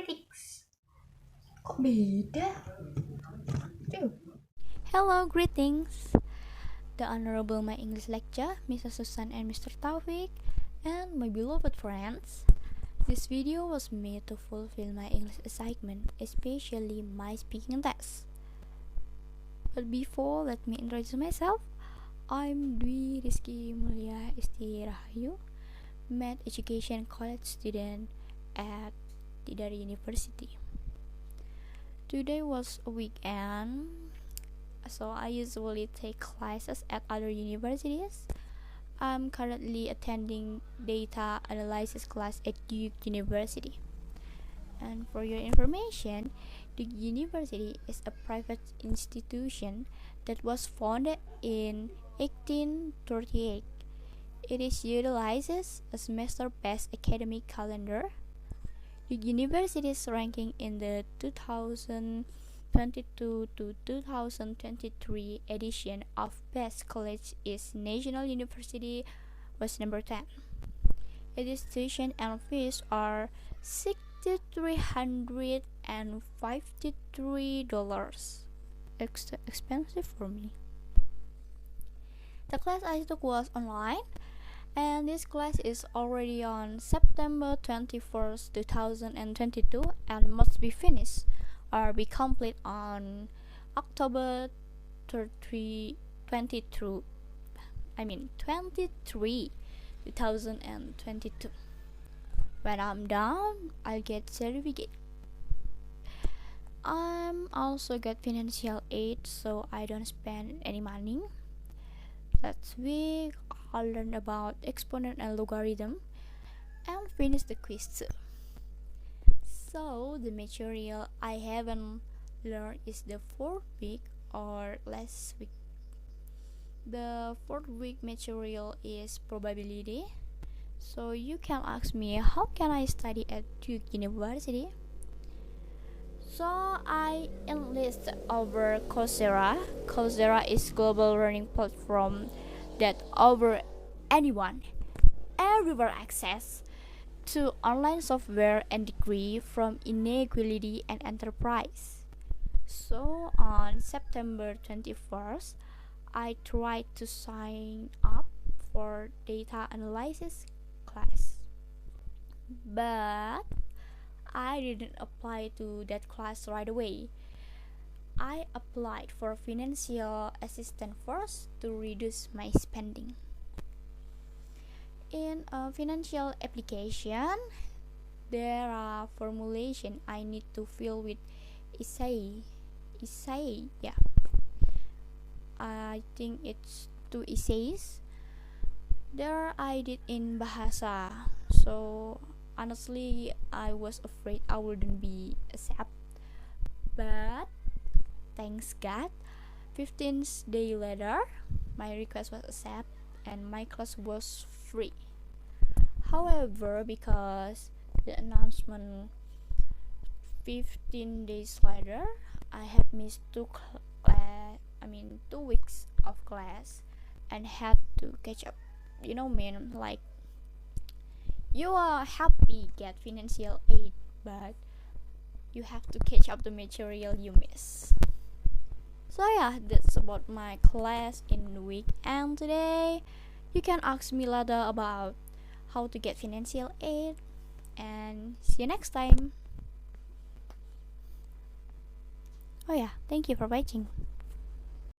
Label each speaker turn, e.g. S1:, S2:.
S1: critics. Kok beda? Tuh.
S2: Hello, greetings. The Honorable My English Lecturer, Mrs.Susan and Mr.Taufik, and my beloved friends. This video was made to fulfill my English assignment, especially my speaking test. But before, let me introduce myself. I'm Rizky Mulya Isti Math Education College student at Tidar University. Today was a weekend, so I usually take classes at other universities. I'm currently attending data analysis class at Duke University. And for your information, Duke University is a private institution that was founded in 1838. It is utilizes a semester-based academic calendar. Duke University's ranking in the 2022 to 2023 edition of Best College is National University was number 10. Its tuition and fees are $6,353. Expensive for me. The class I took was online, and this class is already on September 21st, 2022 and must be finished or be complete on October 23, 2022. When I'm done, I'll get certificate. I'm also get financial aid, so I don't spend any money. Last week, I learned about exponent and logarithm and finished the quiz too. So the material I haven't learned is the fourth week or last week. The fourth week material is probability. So you can ask me, how can I study at Duke University? So I enlisted over Coursera. Coursera is global learning platform that offer anyone, everywhere access to online software and degree from inequality and enterprise. So on September 21st, I tried to sign up for data analysis class, but I didn't apply to that class right away. I applied for financial assistance first to reduce my spending. In a financial application, there are formulation I need to fill with Isti. Yeah. I think it's two essays. There I did in Bahasa. So honestly, I was afraid I wouldn't be accepted. But thanks God, 15th day later, my request was accepted and my class was free. However, because the announcement 15 days later, I had missed 2 weeks of class and had to catch up. Man, like you are happy get financial aid, but you have to catch up the material you miss. So yeah, that's about my class in the week. And today you can ask me later about how to get financial aid, and see you next time. Oh yeah, thank you for watching.